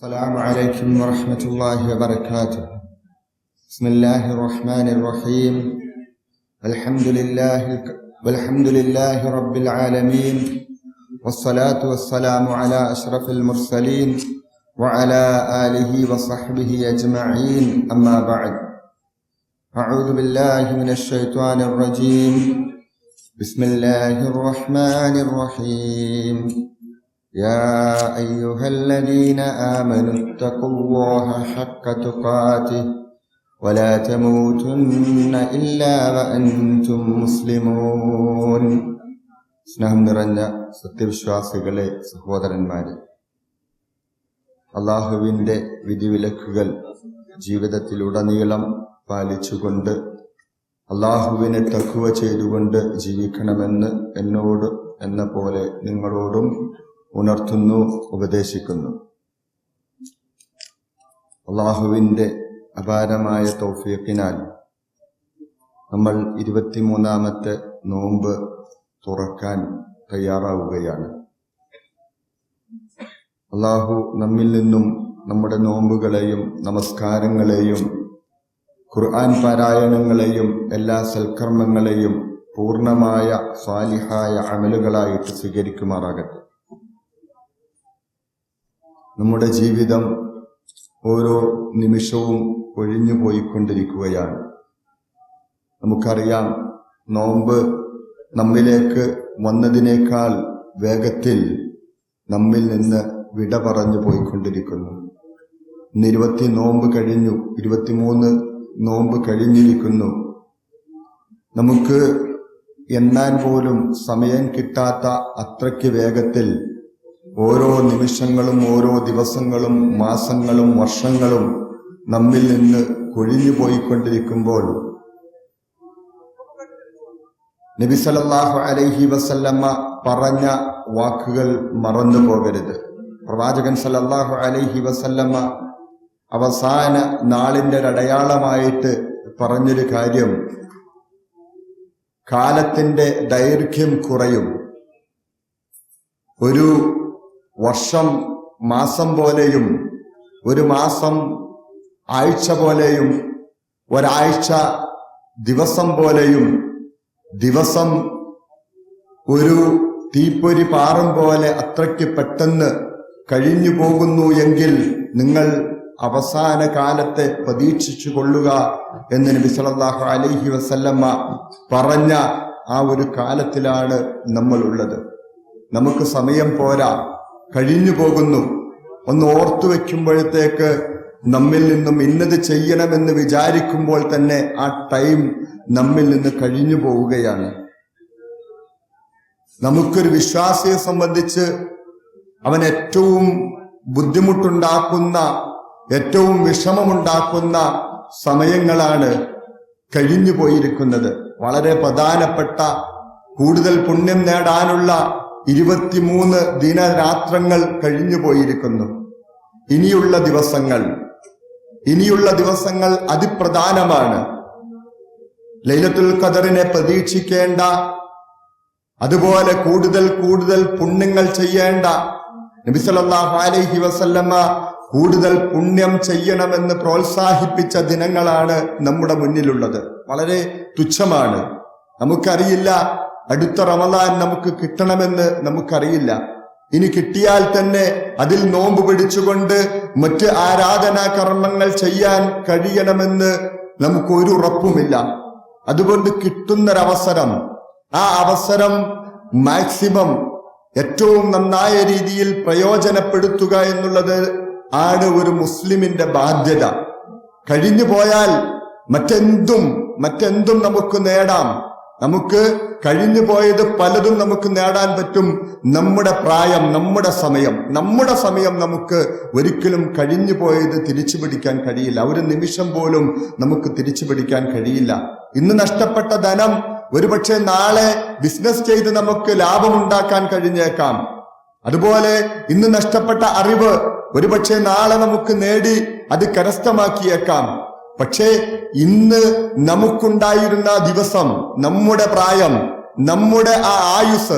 السلام عليكم ورحمة الله وبركاته. بسم الله الرحمن الرحيم. والحمد لله رب العالمين، والصلاة والسلام على أشرف المرسلين وعلى آله وصحبه أجمعين، أما بعد. أعوذ بالله من الشيطان الرجيم. بسم الله الرحمن الرحيم. يا أيها الذين آمنوا اتقوا الله حق تقاته ولا تموتن إلا وأنتم مسلمون. സ്നേഹം നിറഞ്ഞ സത്യവിശ്വാസികളെ, സഹോദരന്മാരെ, അള്ളാഹുവിന്റെ വിധിവിലക്കുകൾ ജീവിതത്തിലുടനീളം പാലിച്ചുകൊണ്ട് അള്ളാഹുവിനെ തഖ്വ ചെയ്തുകൊണ്ട് ജീവിക്കണമെന്ന് എന്നോട് എന്ന പോലെ നിങ്ങളോടും ഉണർത്തുന്നു, ഉപദേശിക്കുന്നു. അള്ളാഹുവിന്റെ അപാരമായ തൗഫീഖിനാൽ നമ്മൾ 23ാമത്തെ നോമ്പ് തുറക്കാൻ തയ്യാറാവുകയാണ്. അള്ളാഹു നമ്മിൽ നിന്നും നമ്മുടെ നോമ്പുകളെയും നമസ്കാരങ്ങളെയും ഖുർആൻ പാരായണങ്ങളെയും എല്ലാ സൽക്കർമ്മങ്ങളെയും പൂർണ്ണമായ സ്വാലിഹായ അമലുകളായിട്ട് സ്വീകരിക്കുമാറാകട്ടെ. നമ്മുടെ ജീവിതം ഓരോ നിമിഷവും ഒഴിഞ്ഞു പോയിക്കൊണ്ടിരിക്കുകയാണ്. നമുക്കറിയാം, നോമ്പ് നമ്മിലേക്ക് വന്നതിനേക്കാൾ വേഗത്തിൽ നമ്മിൽ നിന്ന് വിട പറഞ്ഞു പോയിക്കൊണ്ടിരിക്കുന്നു. ഇന്ന് 20 നോമ്പ് കഴിഞ്ഞു, 23 നോമ്പ് കഴിഞ്ഞിരിക്കുന്നു. നമുക്ക് എണ്ണാൻ പോലും സമയം കിട്ടാത്ത അത്രയ്ക്ക് വേഗത്തിൽ ഓരോ നിമിഷങ്ങളും ഓരോ ദിവസങ്ങളും മാസങ്ങളും വർഷങ്ങളും നമ്മിൽ നിന്ന് കൊഴിഞ്ഞു പോയിക്കൊണ്ടിരിക്കുമ്പോൾ നബി സല്ലല്ലാഹു അലൈഹി വസല്ലമ പറഞ്ഞ വാക്കുകൾ മറന്നു പോകരുത്. പ്രവാചകൻ സല്ലല്ലാഹു അലൈഹി വസല്ലമ അവസാന നാളിന്റെ അടയാളമായിട്ട് പറഞ്ഞൊരു കാര്യം, കാലത്തിന്റെ ദൈർഘ്യം കുറയും. ഒരു വർഷം മാസം പോലെയും, ഒരു മാസം ആഴ്ച പോലെയും, ഒരാഴ്ച ദിവസം പോലെയും, ദിവസം ഒരു തീപ്പൊരി പാറും പോലെ അത്രയ്ക്ക് പെട്ടെന്ന് കഴിഞ്ഞു പോകുന്നു എങ്കിൽ നിങ്ങൾ അവസാന കാലത്തെ പ്രതീക്ഷിച്ചു കൊള്ളുക എന്ന് നബി സല്ലല്ലാഹു അലൈഹി വസല്ലമ പറഞ്ഞ ആ ഒരു കാലത്തിലാണ് നമ്മൾ ഉള്ളത്. നമുക്ക് സമയം പോരാ, കഴിഞ്ഞു പോകുന്നു. ഒന്ന് ഓർത്തു വെക്കുമ്പോഴത്തേക്ക് നമ്മിൽ നിന്നും ഇന്നത് ചെയ്യണമെന്ന് വിചാരിക്കുമ്പോൾ തന്നെ ആ ടൈം നമ്മിൽ നിന്ന് കഴിഞ്ഞു പോവുകയാണ്. നമുക്കൊരു വിശ്വാസിയെ സംബന്ധിച്ച് അവൻ ഏറ്റവും ബുദ്ധിമുട്ടുണ്ടാക്കുന്ന, ഏറ്റവും വിഷമമുണ്ടാക്കുന്ന സമയങ്ങളാണ് കഴിഞ്ഞു പോയിരിക്കുന്നത്. വളരെ പ്രധാനപ്പെട്ട, കൂടുതൽ പുണ്യം നേടാനുള്ള 23 ദിനരാത്രങ്ങൾ കഴിഞ്ഞു പോയിരിക്കുന്നു. ഇനിയുള്ള ദിവസങ്ങൾ അതിപ്രധാനമാണ്. ലൈലത്തുൽ ഖദറിനെ പ്രതീക്ഷിക്കേണ്ട, അതുപോലെ കൂടുതൽ പുണ്യങ്ങൾ ചെയ്യേണ്ട, നബി സല്ലല്ലാഹു അലൈഹി വസല്ലമ കൂടുതൽ പുണ്യം ചെയ്യണമെന്ന് പ്രോത്സാഹിപ്പിച്ച ദിനങ്ങളാണ് നമ്മുടെ മുന്നിലുള്ളത്. വളരെ തുച്ഛമാണ്. നമുക്കറിയില്ല അടുത്ത റമദാൻ നമുക്ക് കിട്ടണമെന്ന് നമുക്കറിയില്ല. ഇനി കിട്ടിയാൽ തന്നെ അതിൽ നോമ്പ് പിടിച്ചുകൊണ്ട് മറ്റ് ആരാധനാ കർമ്മങ്ങൾ ചെയ്യാൻ കഴിയണമെന്ന് നമുക്കൊരു ഉറപ്പുമില്ല. അതുകൊണ്ട് കിട്ടുന്നൊരവസരം, ആ അവസരം മാക്സിമം ഏറ്റവും നന്നായ രീതിയിൽ പ്രയോജനപ്പെടുത്തുക എന്നുള്ളത് ആണ് ഒരു മുസ്ലിമിന്റെ ബാധ്യത. കഴിഞ്ഞു പോയാൽ മറ്റെന്തും നമുക്ക് നേടാം. നമുക്ക് കഴിഞ്ഞു പോയത് പലതും നമുക്ക് നേടാൻ പറ്റും. നമ്മുടെ പ്രായം, നമ്മുടെ സമയം നമുക്ക് ഒരിക്കലും കഴിഞ്ഞു പോയത് തിരിച്ചു പിടിക്കാൻ കഴിയില്ല. ഒരു നിമിഷം പോലും നമുക്ക് തിരിച്ചു പിടിക്കാൻ കഴിയില്ല. ഇന്ന് നഷ്ടപ്പെട്ട ധനം ഒരുപക്ഷെ നാളെ ബിസിനസ് ചെയ്ത് നമുക്ക് ലാഭമുണ്ടാക്കാൻ കഴിഞ്ഞേക്കാം. അതുപോലെ ഇന്ന് നഷ്ടപ്പെട്ട അറിവ് ഒരുപക്ഷെ നാളെ നമുക്ക് നേടി അത് കരസ്ഥമാക്കിയേക്കാം. പക്ഷേ ഇന്ന് നമുക്കുണ്ടായിരുന്ന ദിവസം, നമ്മുടെ പ്രായം, നമ്മുടെ ആ ആയുസ്,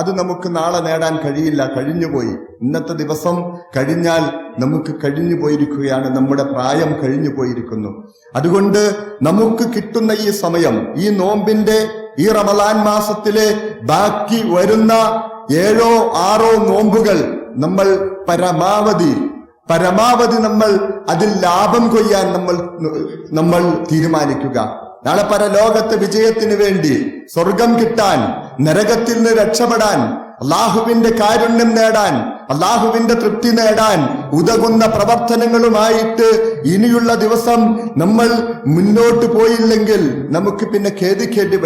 അത് നമുക്ക് നാളെ നേടാൻ കഴിയില്ല, കഴിഞ്ഞുപോയി. ഇന്നത്തെ ദിവസം കഴിഞ്ഞാൽ നമുക്ക് കഴിഞ്ഞു പോയിരിക്കുകയാണ്, നമ്മുടെ പ്രായം കഴിഞ്ഞു പോയിരിക്കുന്നു. അതുകൊണ്ട് നമുക്ക് കിട്ടുന്ന ഈ സമയം, ഈ നോമ്പിന്റെ ഈ റമളാൻ മാസത്തിലെ ബാക്കി വരുന്ന 7-6 നോമ്പുകൾ നമ്മൾ പരമാവധി നമ്മൾ അതിൽ ലാഭം കൊയ്യാൻ നമ്മൾ തീരുമാനിക്കുക. നാളെ പരലോകത്തെ വിജയത്തിന് വേണ്ടി, സ്വർഗം കിട്ടാൻ, നരകത്തിൽ നിന്ന് രക്ഷപ്പെടാൻ, അള്ളാഹുവിന്റെ കാരുണ്യം നേടാൻ, അള്ളാഹുവിന്റെ തൃപ്തി നേടാൻ ഉതകുന്ന പ്രവർത്തനങ്ങളുമായിട്ട് ഇനിയുള്ള ദിവസം നമ്മൾ മുന്നോട്ട് പോയില്ലെങ്കിൽ നമുക്ക് പിന്നെ ഖേദിക്കേണ്ടി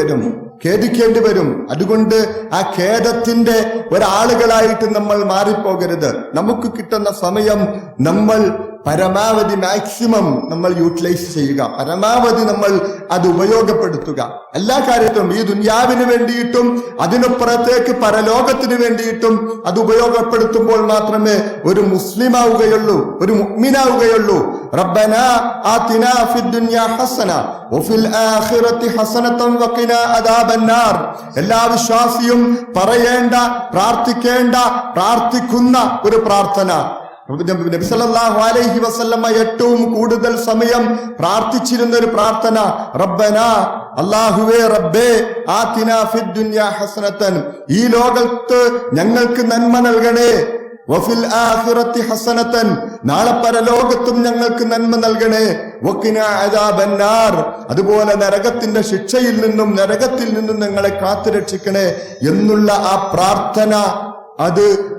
വരും. അതുകൊണ്ട് ആ ഖേദത്തിന്റെ ഒരാളുകളായിട്ട് നമ്മൾ മാറിപ്പോകരുത്. നമുക്ക് കിട്ടുന്ന സമയം നമ്മൾ പരമാവധി മാക്സിമം നമ്മൾ യൂട്ടിലൈസ് ചെയ്യുക, പരമാവധി നമ്മൾ അത് ഉപയോഗപ്പെടുത്തുക. എല്ലാ കാര്യത്തിലും, ഈ ദുനിയാവിന് വേണ്ടിയിട്ടും അതിനപ്പുറത്തേക്ക് പരലോകത്തിന് വേണ്ടിയിട്ടും അത് ഉപയോഗപ്പെടുത്തുമ്പോൾ മാത്രമേ ഒരു മുസ്ലിമാവുകയുള്ളൂ, ഒരു മുഅ്മിനാവുകയുള്ളൂ. റബ്ബനാ ആതിനാ ഫിദ് ദുനിയാ ഹസന വഫിൽ ആഖിറതി ഹസനതൻ വഖിനാ അദാബന്നാർ. എല്ലാ വിശ്വാസിയും പറയേണ്ട, പ്രാർത്ഥിക്കുന്ന ഒരു പ്രാർത്ഥന. നബി സല്ലല്ലാഹു അലൈഹി വസല്ലമ ഏറ്റവും കൂടുതൽ സമയം പ്രാർത്ഥിച്ചിരുന്ന ഒരു പ്രാർത്ഥന, റബ്ബനാ, അല്ലാഹുവേ, റബ്ബേ, ആതിനാ ഫിദ് ദുനിയാ ഹസനതൻ, ഈ ലോകത്ത് ഞങ്ങൾക്ക് നന്മ നൽകണേ, വഫിൽ ആഖിറതി ഹസനതൻ, നാളെ പരലോകത്തും ഞങ്ങൾക്ക് നന്മ നൽകണേ, വഖിനാ അദാബന്നാർ, അതുപോലെ നരകത്തിന്റെ ശിക്ഷയിൽ നിന്നും നരകത്തിൽ നിന്നും ഞങ്ങളെ കാത്തുരക്ഷിക്കണേ എന്നുള്ള ആ പ്രാർത്ഥന,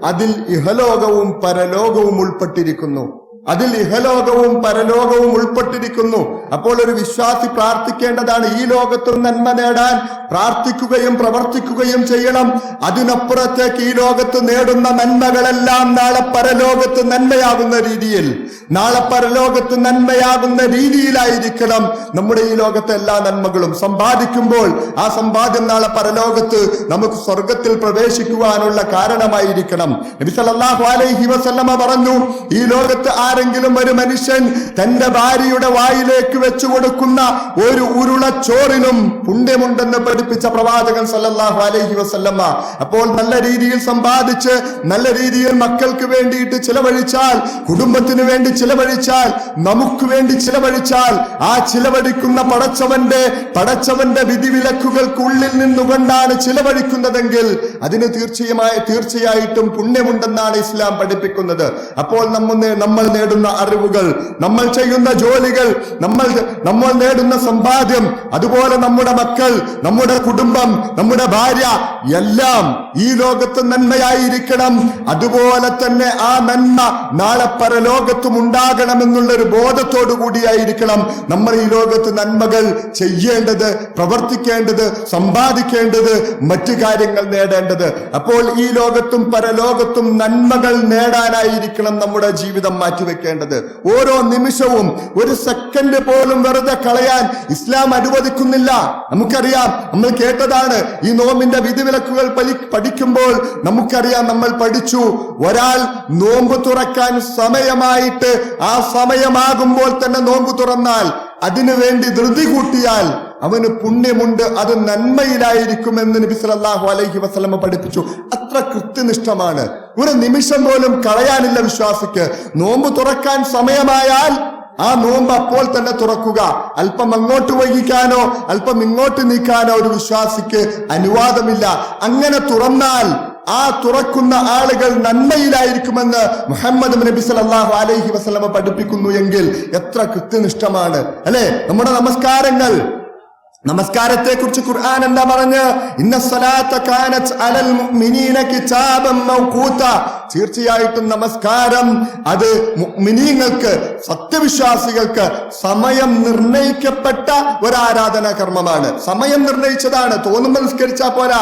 അതിൽ ഇഹലോകവും പരലോകവും ഉൾപ്പെട്ടിരിക്കുന്നു. അപ്പോൾ ഒരു വിശ്വാസി പ്രാർത്ഥിക്കേണ്ടതാണ്, ഈ ലോകത്തും നന്മ നേടാൻ പ്രാർത്ഥിക്കുകയും പ്രവർത്തിക്കുകയും ചെയ്യണം. അതിനപ്പുറത്തേക്ക് ഈ ലോകത്ത് നേടുന്ന നന്മകളെല്ലാം നാളെ പരലോകത്ത് നന്മയാകുന്ന രീതിയിലായിരിക്കണം നമ്മുടെ ഈ ലോകത്തെ എല്ലാ നന്മകളും. സമ്പാദിക്കുമ്പോൾ ആ സമ്പാദ്യം നാളെ പരലോകത്ത് നമുക്ക് സ്വർഗത്തിൽ പ്രവേശിക്കുവാനുള്ള കാരണമായിരിക്കണം. നബി സല്ലല്ലാഹു അലൈഹി വസല്ലമ പറഞ്ഞു, ഈ ലോകത്ത് ആരെങ്കിലും ഒരു മനുഷ്യൻ തന്റെ ഭാര്യയുടെ വായിലേക്ക് വെച്ചു കൊടുക്കുന്ന ഒരു ഉരുള ചോറിനും പുണ്യമുണ്ടെന്ന് പഠിപ്പിച്ച പ്രവാചകൻ സല്ലല്ലാഹു അലൈഹി വസല്ലമ. അപ്പോൾ നല്ല രീതിയിൽ സമ്പാദിച്ച് നല്ല രീതിയിൽ മക്കൾക്ക് വേണ്ടിയിട്ട് ചിലവഴിച്ചാൽ, കുടുംബത്തിന് വേണ്ടി ചിലവഴിച്ചാൽ, നമുക്ക് വേണ്ടി ചിലവഴിച്ചാൽ, ആ ചിലവഴിക്കുന്ന പടച്ചവന്റെ വിധിവിലക്കുകൾക്കുള്ളിൽ നിന്നുകൊണ്ടാണ് ചിലവഴിക്കുന്നതെങ്കിൽ അതിന് തീർച്ചയായിട്ടും പുണ്യമുണ്ടെന്നാണ് ഇസ്ലാം പഠിപ്പിക്കുന്നത്. അപ്പോൾ നമ്മൾ നേടുന്ന അറിവുകൾ, നമ്മൾ ചെയ്യുന്ന ജോലികൾ, നമ്മൾ നേടുന്ന സമ്പാദ്യം, അതുപോലെ നമ്മുടെ മക്കൾ, നമ്മുടെ കുടുംബം, നമ്മുടെ ഭാര്യ എല്ലാം ഈ ലോകത്ത് നന്മയായിരിക്കണം. അതുപോലെ തന്നെ ആ നന്മ നാളെ പരലോകത്തും ഉണ്ടാകണമെന്നുള്ളൊരു ബോധത്തോടു കൂടിയായിരിക്കണം നമ്മൾ ഈ ലോകത്ത് നന്മകൾ ചെയ്യേണ്ടത്, പ്രവർത്തിക്കേണ്ടത്, സമ്പാദിക്കേണ്ടത്, മറ്റു കാര്യങ്ങൾ നേടേണ്ടത്. അപ്പോൾ ഈ ലോകത്തും പരലോകത്തും നന്മകൾ നേടാനായിരിക്കണം നമ്മുടെ ജീവിതം മാറ്റിവെക്കേണ്ടത്. ഓരോ നിമിഷവും ഒരു സെക്കൻഡ് പോലും വെറുതെ കളയാൻ ഇസ്ലാം അനുവദിക്കുന്നില്ല. നമുക്കറിയാം, നമ്മൾ കേട്ടതാണ്, ഈ നോമ്പിന്റെ വിധിവിലക്കുകൾ പഠിക്കുമ്പോൾ നമുക്കറിയാം, നമ്മൾ പഠിച്ചു, ഒരാൾ നോമ്പ് തുറക്കാൻ സമയമായിട്ട് ആ സമയമാകുമ്പോൾ തന്നെ നോമ്പ് തുറന്നാൽ, അതിനുവേണ്ടി ധൃതി കൂട്ടിയാൽ അവന് പുണ്യമുണ്ട്, അത് നന്മയിലായിരിക്കുമെന്ന് നബി സല്ലല്ലാഹു അലൈഹി വസല്ലമ പഠിപ്പിച്ചു. അത്ര കൃത്യനിഷ്ഠമാണ്. ഒരു നിമിഷം പോലും കളയാനില്ല വിശ്വാസിക്ക്. നോമ്പ് തുറക്കാൻ സമയമായാൽ ആ നോമ്പ് അപ്പോൾ തന്നെ തുറക്കുക. അല്പം അങ്ങോട്ട് വൈകിക്കാനോ അല്പം ഇങ്ങോട്ട് നീക്കാനോ ഒരു വിശ്വാസിക്ക് അനുവാദമില്ല. അങ്ങനെ തുറന്നാൽ ആ തുറക്കുന്ന ആളുകൾ നന്മയിലായിരിക്കുമെന്ന് മുഹമ്മദ് നബി സല്ലല്ലാഹു അലൈഹി വസല്ലമ പഠിപ്പിക്കുന്നു എങ്കിൽ എത്ര കൃത്യനിഷ്ഠമാണ് അല്ലെ നമ്മുടെ നമസ്കാരത്തെ കുറിച്ച് ഖുർആൻ എന്താ പറഞ്ഞ്, ഇന്ന സ്വലാത്ത കാനത് അലൽ മുഅ്മിനീന കിതാബൻ മൗഖൂത, തീർച്ചയായിട്ടും നമസ്കാരം അത് മുഅ്മിനീങ്ങൾക്ക്, സത്യവിശ്വാസികൾക്ക് സമയം നിർണയിക്കപ്പെട്ട ഒരു ആരാധനാ കർമ്മമാണ്. സമയം നിർണയിച്ചതാണ്. തോന്നുമ്പോൾ നിസ്കരിച്ചാൽ പോരാ.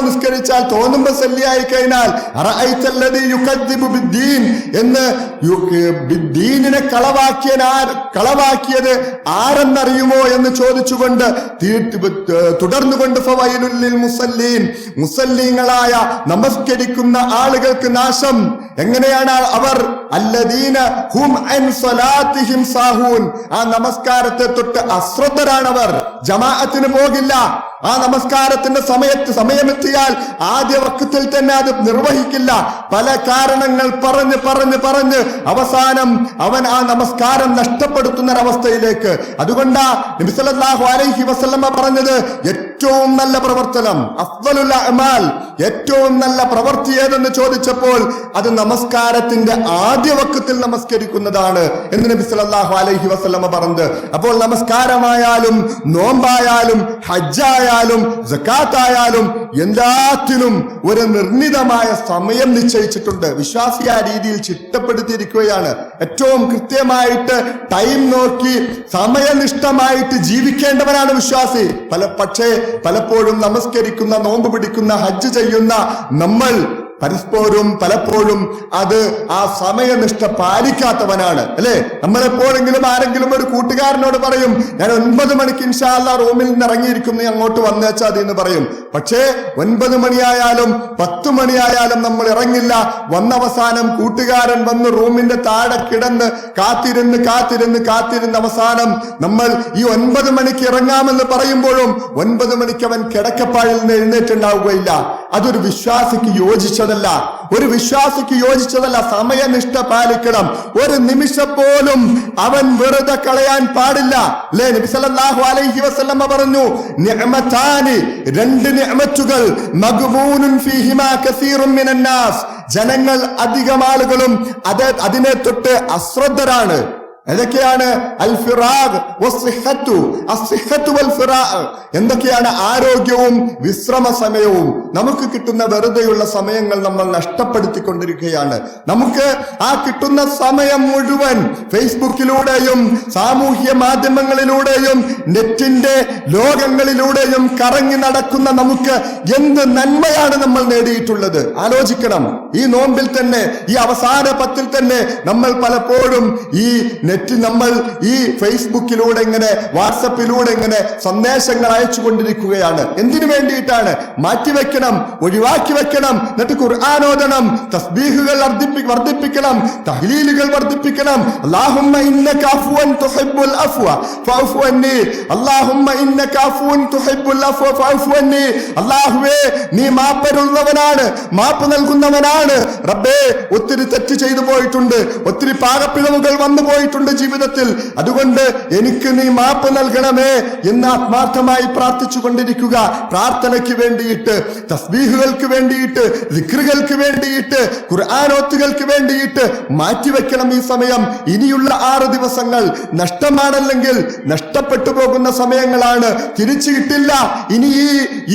നിസ്കരിച്ചാൽ തോന്നുമ്പോൾ സല്ലിയായി കഴിഞ്ഞാൽ അറഅയ്തല്ലദീ യുകദ്ദിബു ബിദ്ദീൻ എന്ന് ദീനിനെ കളവാക്കിയത് ആരെന്നറിയുമോ എന്ന് ചോദിച്ചുകൊണ്ട് തുടർന്നുകൊണ്ട് ഫവൈലുൽ ലിൽ മുസല്ലീൻ, മുസല്ലീങ്ങളായ നമസ്കരിക്കുന്ന ആളുകൾക്ക് നാശം. എങ്ങനെയാണ് അവർ? അല്ലദീന ഹും അൻ സ്വലാത്തിഹിം സാഹൂൻ, ആ നമസ്കാരത്തെ തൊട്ട് അശ്രദ്ധരാണവർ, ജമാഅത്തിന് പോകില്ല. ആ നമസ്കാരത്തിന്റെ സമയമെത്തിയാൽ ആദ്യ വക്തത്തിൽ തന്നെ അത് നിർവഹിക്കില്ല. പല കാരണങ്ങൾ പറഞ്ഞ് അവസാനം അവൻ ആ നമസ്കാരം നഷ്ടപ്പെടുത്തുന്നൊരവസ്ഥയിലേക്ക്. അതുകൊണ്ടാ നബി സല്ലല്ലാഹു അലൈഹി വസല്ലമ പറഞ്ഞത്, ഏറ്റവും നല്ല പ്രവർത്തനം, അഫ്ദലുൽ അഅമാൽ, ഏറ്റവും നല്ല പ്രവൃത്തി ഏതെന്ന് ചോദിച്ചപ്പോൾ അത് നമസ്കാരത്തിന്റെ ആദ്യ വക്തത്തിൽ നമസ്കരിക്കുന്നതാണ് എന്ന് നബി സല്ലല്ലാഹു അലൈഹി വസല്ലമ പറഞ്ഞത്. അപ്പോൾ നമസ്കാരമായാലും നോമ്പായാലും ഹജ്ജായാലും സകാത്തായാലും എല്ലാത്തിനും ഒരു നിർണിതമായ സമയം നിശ്ചയിച്ചിട്ടുണ്ട്. വിശ്വാസി ആ രീതിയിൽ ചിട്ടപ്പെടുത്തിയിരിക്കുകയാണ്. ഏറ്റവും കൃത്യമായിട്ട് ടൈം നോക്കി സമയനിഷ്ഠമായിട്ട് ജീവിക്കേണ്ടവനാണ് വിശ്വാസി. പക്ഷേ പലപ്പോഴും നമസ്കരിക്കുന്ന, നോമ്പ് പിടിക്കുന്ന, ഹജ്ജ് ചെയ്യുന്ന നമ്മൾ പലപ്പോഴും അത് ആ സമയനിഷ്ഠ പാലിക്കാത്തവനാണ്, അല്ലെ? നമ്മളെപ്പോഴെങ്കിലും ആരെങ്കിലും ഒരു കൂട്ടുകാരനോട് പറയും, ഞാൻ 9 മണിക്ക് ഇൻഷാ അല്ലാഹ് റൂമിൽ നിന്ന് ഇറങ്ങിയിരിക്കും, നീ അങ്ങോട്ട് വന്നേച്ചാ മതി എന്ന് പറയും. പക്ഷേ 9 മണിയായാലും 10 മണിയായാലും നമ്മൾ ഇറങ്ങില്ല. വന്നവസാനം കൂട്ടുകാരൻ വന്ന് റൂമിന്റെ താഴെ കിടന്ന് കാത്തിരുന്ന് അവസാനം നമ്മൾ ഈ 9 മണിക്ക് ഇറങ്ങാമെന്ന് പറയുമ്പോഴും 9 മണിക്ക് അവൻ കിടക്കപ്പാഴിൽ നിന്ന് എഴുന്നേറ്റുണ്ടാവുകയില്ല. അതൊരു വിശ്വാസിക്ക് യോജിച്ചതല്ല. സമയനിഷ്ഠ പാലിക്കണം. ഒരു നിമിഷം പോലും അവൻ വെറുതെ കളയാൻ പാടില്ല, അല്ലേ? നബി സല്ലല്ലാഹു അലൈഹി വസല്ലമ പറഞ്ഞു, നിഅമതാനി, 2 നിഅമത്തുകൾ, മഗ്ബൂനുൻ ഫീഹിമാ കസീറുൻ മിനൻ നാസ്, ജനങ്ങൾ അധികം ആളുകളും അതിനെ തൊട്ട് അശ്രദ്ധരാണ്. ഏതൊക്കെയാണ്? അൽ ഫിറാഖ് വസ്സിഹ്ഹത്തു, അസ്സിഹ്ഹത്തു വൽ ഫിറാഖ്. എന്തൊക്കെയാണ്? ആരോഗ്യവും വിശ്രമ സമയവും. നമുക്ക് കിട്ടുന്ന വെറുതെയുള്ള സമയങ്ങൾ നമ്മൾ നഷ്ടപ്പെടുത്തിക്കൊണ്ടിരിക്കുകയാണ്. നമുക്ക് ആ കിട്ടുന്ന സമയം മുഴുവൻ ഫേസ്ബുക്കിലൂടെയും സാമൂഹ്യ മാധ്യമങ്ങളിലൂടെയും നെറ്റിന്റെ ലോകങ്ങളിലൂടെയും കറങ്ങി നടക്കുന്ന നമുക്ക് എന്ത് നന്മയാണ് നമ്മൾ നേടിയിട്ടുള്ളത്? ആലോചിക്കണം. ഈ നോമ്പിൽ തന്നെ, ഈ അവസാന 10-ൽ തന്നെ നമ്മൾ പലപ്പോഴും നമ്മൾ ഈ ഫേസ്ബുക്കിലൂടെ ഇങ്ങനെ, വാട്സപ്പിലൂടെ ഇങ്ങനെ സന്ദേശങ്ങൾ അയച്ചു കൊണ്ടിരിക്കുകയാണ്. എന്തിനു വേണ്ടിയിട്ടാണ്? മാറ്റിവെക്കണം, ഒഴിവാക്കി വെക്കണം. എന്നിട്ട് ഖുർആൻ ഓതണം, തസ്ബീഹുകൾ വർദ്ധിപ്പിക്കണം, തഹ്ലീലുകൾ വർദ്ധിപ്പിക്കണം. അല്ലാഹുമ്മ ഇന്നക അഫ്വൻ തുഹിബ്ബുൽ അഫ്വ ഫഅഫു അന്നി, അല്ലാഹുമ്മ ഇന്നക അഫ്വൻ തുഹിബ്ബുൽ അഫ്വ ഫഅഫു അന്നി. അല്ലാഹുവേ, നീ മാപ്പരുള്ളവനാണ്, മാപ്പ് നൽകുന്നവനാണ്. റബ്ബേ, ഒത്തിരി തെറ്റ് ചെയ്തു പോയിട്ടുണ്ട്, ഒത്തിരി പാകപ്പിഴവുകൾ വന്നു പോയിട്ടുണ്ട് ജീവിതത്തിൽ. അതുകൊണ്ട് എനിക്ക് നീ മാപ്പ് നൽകണമേ എന്ന് ആത്മാർത്ഥമായി പ്രാർത്ഥിച്ചു കൊണ്ടിരിക്കുക. പ്രാർത്ഥനയ്ക്ക് വേണ്ടിയിട്ട്, തസ്ബീഹുകൾക്ക് വേണ്ടിയിട്ട്, ദിക്റുകൾക്ക് വേണ്ടിയിട്ട്, ഖുർആനോത്തുകൾക്ക് വേണ്ടിയിട്ട് മാറ്റിവെക്കണം ഈ സമയം. ഇനിയുള്ള 6 ദിവസങ്ങൾ നഷ്ടമാണല്ലെങ്കിൽ നഷ്ടപ്പെട്ടു പോകുന്ന സമയങ്ങളാണ്, തിരിച്ചു കിട്ടില്ല. ഇനി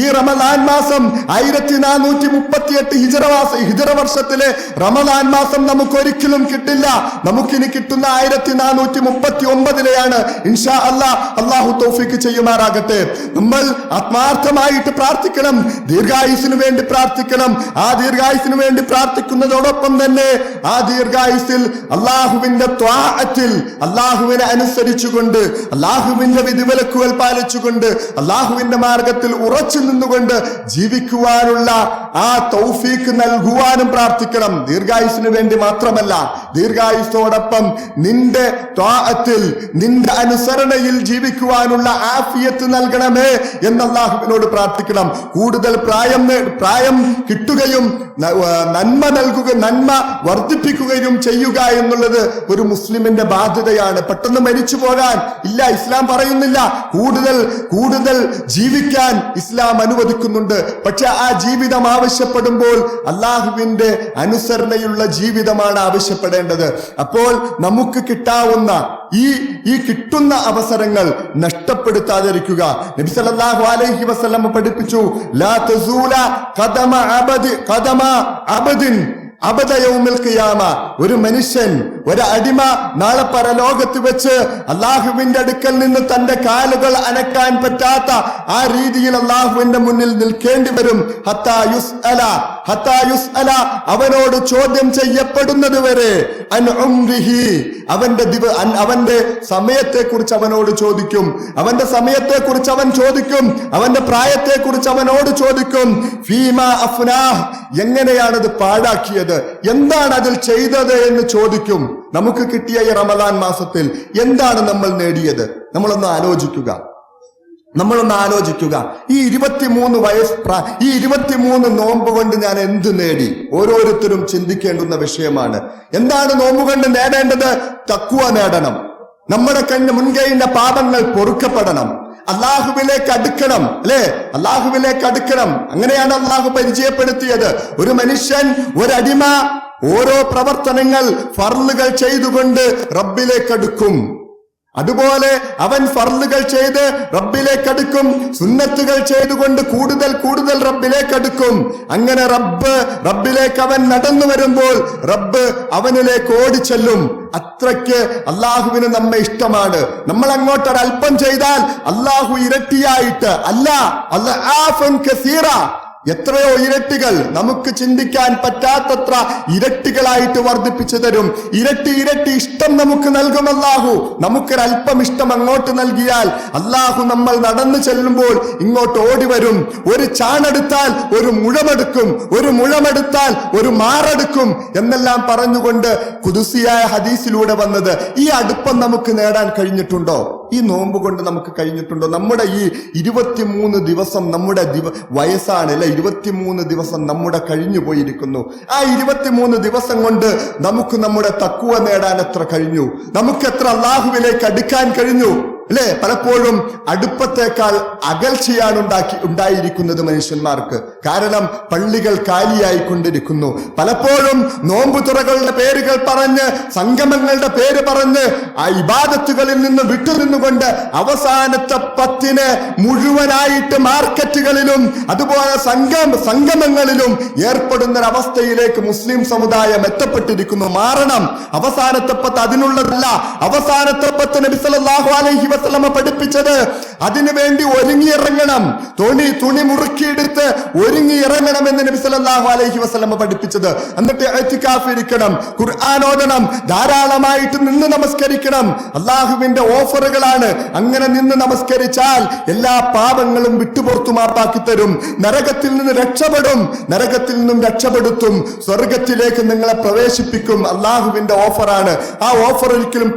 ഈ റമദാൻ മാസം 1438 ഹിജറ വർഷത്തിലെ റമദാൻ മാസം നമുക്ക് ഒരിക്കലും കിട്ടില്ല. നമുക്കിനി കിട്ടുന്ന 1439 ഇൻഷാ അല്ലാഹ്. അല്ലാഹു തൗഫീഖ് ചെയ്യുമാറാകട്ടെ. നമ്മൾ ആത്മാർത്ഥമായിട്ട് പ്രാർത്ഥിക്കണം, ദീർഘായുസിനു വേണ്ടി പ്രാർത്ഥിക്കണം. ആ ദീർഘായുസിനു വേണ്ടി പ്രാർത്ഥിക്കുന്നതോടൊപ്പം തന്നെ ആ ദീർഘായുസിൽ അല്ലാഹുവിന്റെ ത്വാഅത്തിൽ, അല്ലാഹുവിനെ അനുസരിച്ചുകൊണ്ട്, അല്ലാഹുവിന്റെ വിധിവിലക്കുകൾ പാലിച്ചുകൊണ്ട്, അല്ലാഹുവിന്റെ മാർഗത്തിൽ ഉറച്ചു നിന്നുകൊണ്ട് ജീവിക്കുവാനുള്ള ആ തൗഫീഖ് നൽകുവാനും പ്രാർത്ഥിക്കണം. ദീർഘായുസിനു വേണ്ടി മാത്രമല്ല, ദീർഘായുസോടൊപ്പം നിന്റെ ത്വാഅത്തിൽ, നിന്റെ അനുസരണയിൽ ജീവിക്കുവാനുള്ള ആഫിയത്ത് നൽകണമേ എന്ന് അല്ലാഹുവിനോട് പ്രാർത്ഥിക്കണം. കൂടുതൽ പ്രായം കിട്ടുകയും നന്മ വർദ്ധിപ്പിക്കുകയും ചെയ്യുക എന്നുള്ളത് ഒരു മുസ്ലിമിന്റെ ബാധ്യതയാണ്. പെട്ടെന്ന് മരിച്ചു പോകാൻ ഇല്ല, ഇസ്ലാം പറയുന്നില്ല. കൂടുതൽ ജീവിക്കാൻ ഇസ്ലാം അനുവദിക്കുന്നുണ്ട്. പക്ഷെ ആ ജീവിതം ആവശ്യപ്പെടുമ്പോൾ അല്ലാഹുവിന്റെ അനുസരണയുള്ള ജീവിതമാണ് ആവശ്യപ്പെടേണ്ടത്. അപ്പോൾ നമുക്ക് കിട്ടാവുന്ന ഈ കിട്ടുന്ന അവസരങ്ങൾ നഷ്ടപ്പെടുത്താതിരിക്കുക. നബി സല്ലല്ലാഹു അലൈഹി വസല്ലം പഠിപ്പിച്ചു, ലാ തസൂല ഖദമ അബദിൻ അബദ യൗമിൽ ഖിയാമ. ഒരു മനുഷ്യൻ, ഒരു അടിമ നാളെ പരലോകത്ത് വെച്ച് അല്ലാഹുവിന്റെ അടുക്കൽ നിന്ന് തന്റെ കാലുകൾ അനക്കാൻ പറ്റാത്ത ആ രീതിയിൽ അല്ലാഹുവിന്റെ മുന്നിൽ നിൽക്കേണ്ടി വരും. ഹത്താ യുസ്അല, ഹത്താ യുസ്അല, അവനോട് ചോദ്യം ചെയ്യപ്പെടുന്നത് വരെ, അൻ ഉംരിഹി, അവന്റെ സമയത്തെക്കുറിച്ച് അവനോട് ചോദിക്കും, അവന്റെ സമയത്തെക്കുറിച്ച് അവൻ ചോദിക്കും, അവന്റെ പ്രായത്തെക്കുറിച്ച് അവനോട് ചോദിക്കും. ഫീമാ അഫ്നാഹ്, എങ്ങനെയാണത് പാഴാക്കിയത്, എന്താണ് അതിൽ ചെയ്തത് എന്ന് ചോദിക്കും. നമുക്ക് കിട്ടിയ ഈ റമദാൻ മാസത്തിൽ എന്താണ് നമ്മൾ നേടിയത്? നമ്മളൊന്ന് ആലോചിക്കുക. ഈ 23 നോമ്പ് കൊണ്ട് ഞാൻ എന്ത് നേടി? ഓരോരുത്തരും ചിന്തിക്കേണ്ടുന്ന വിഷയമാണ്. എന്താണ് നോമ്പ് കൊണ്ട് നേടേണ്ടത്? തഖ്വ നേടണം. നമ്മുടെ മുൻകഴിഞ്ഞ പാപങ്ങൾ പൊറുക്കപ്പെടണം. അള്ളാഹുവിലേക്ക് അടുക്കണം, അല്ലെ? അള്ളാഹുവിലേക്ക് അടുക്കണം. അങ്ങനെയാണ് അള്ളാഹു പരിചയപ്പെടുത്തിയത്. ഒരു മനുഷ്യൻ, ഒരടിമ ഓരോ പ്രവർത്തനങ്ങൾ ഫർളുകൾ ചെയ്തുകൊണ്ട് റബ്ബിലേക്ക് അടുക്കും. അതുപോലെ അവൻ ഫർളുകൾ ചെയ്ത് റബ്ബിലേക്ക് അടുക്കും, സുന്നത്തുകൾ ചെയ്തുകൊണ്ട് കൂടുതൽ റബ്ബിലേക്ക് അടുക്കും. അങ്ങനെ റബ്ബിലേക്ക് അവൻ നടന്നു വരുമ്പോൾ റബ്ബ് അവനിലേക്ക് ഓടിച്ചെല്ലും. അത്രയ്ക്ക് അള്ളാഹുവിന് നമ്മെ ഇഷ്ടമാണ്. നമ്മൾ അങ്ങോട്ടൊരൽപ്പം ചെയ്താൽ അള്ളാഹു ഇരട്ടിയായിട്ട്, എത്രയോ ഇരട്ടികൾ, നമുക്ക് ചിന്തിക്കാൻ പറ്റാത്തത്ര ഇരട്ടികളായിട്ട് വർദ്ധിപ്പിച്ചു തരും. ഇരട്ടി ഇഷ്ടം നമുക്ക് നൽകും അല്ലാഹു. നമുക്കൊരൽപ്പം ഇഷ്ടം അങ്ങോട്ട് നൽകിയാൽ അല്ലാഹു നമ്മൾ നടന്നു ചെല്ലുമ്പോൾ ഇങ്ങോട്ട് ഓടി വരും. ഒരു ചാണെടുത്താൽ ഒരു മുഴമെടുക്കും, ഒരു മുഴമെടുത്താൽ ഒരു മാറെടുക്കും എന്നെല്ലാം പറഞ്ഞുകൊണ്ട് ഖുദ്സിയായ ഹദീസിലൂടെ വന്നത്. ഈ അടുപ്പം നമുക്ക് നേടാൻ കഴിഞ്ഞിട്ടുണ്ടോ? ഈ നോമ്പ് കൊണ്ട് നമുക്ക് കഴിഞ്ഞിട്ടുണ്ടോ? നമ്മുടെ ഈ 23 ദിവസം നമ്മുടെ വയസ്സാണ്, അല്ലെ? 23 ദിവസം നമ്മുടെ കഴിഞ്ഞു പോയിരിക്കുന്നു. ആ 23 ദിവസം കൊണ്ട് നമുക്ക് നമ്മുടെ തഖ്വ നേടാൻ എത്ര കഴിഞ്ഞു? നമുക്ക് എത്ര അല്ലാഹുവിലേക്ക് അടുക്കാൻ കഴിഞ്ഞു, അല്ലെ? പലപ്പോഴും അടുപ്പത്തേക്കാൾ അകൽച്ചയാണ് ഉണ്ടായിരിക്കുന്നത് മനുഷ്യന്മാർക്ക്. കാരണം പള്ളികൾ കാലിയായിക്കൊണ്ടിരിക്കുന്നു. പലപ്പോഴും നോമ്പുതുറകളുടെ പേരുകൾ പറഞ്ഞ്, സംഗമങ്ങളുടെ പേര് പറഞ്ഞ് ആ ഇബാദത്തുകളിൽ നിന്ന് വിട്ടുനിന്നുകൊണ്ട് അവസാനത്തെ 10 മുഴുവനായിട്ട് മാർക്കറ്റുകളിലും അതുപോലെ സംഗമങ്ങളിലും ഏർപ്പെടുന്നൊരവസ്ഥയിലേക്ക് മുസ്ലിം സമുദായം എത്തപ്പെട്ടിരിക്കുന്നു. മാറണം. അവസാനത്തെ 10 അതിനുള്ളതല്ല. അവസാനത്തെ 10 നബി സല്ലല്ലാഹു അലൈഹി വസല്ലമ പഠിപ്പിച്ചത് അതിനുവേണ്ടി ഒരുങ്ങിയിറങ്ങണം. തുണി മുറുക്കിയെടുത്ത് ഒരുങ്ങിയിറങ്ങണം എന്ന് നബി സല്ലല്ലാഹു അലൈഹി വസല്ലമ പഠിപ്പിച്ചത്. എന്നിട്ട് ഇഅ്തികാഫ് ഇരിക്കണം, ഖുർആൻ ഓതണം, ധാരാളമായിട്ട് നിന്ന് നമസ്കരിക്കണം. അള്ളാഹുവിന്റെ ഓഫറുകളാണ്. അങ്ങനെ നിന്ന് നമസ്കരിച്ചാൽ എല്ലാ പാപങ്ങളും വിട്ടുപുറത്തു മാപ്പാക്കി തരും. നരകത്തിൽ നിന്ന് രക്ഷപ്പെടുത്തും. സ്വർഗത്തിലേക്ക് നിങ്ങളെ പ്രവേശിപ്പിക്കും. അള്ളാഹുവിന്റെ ഓഫറാണ്. ആ ഓഫർ ഒരിക്കലും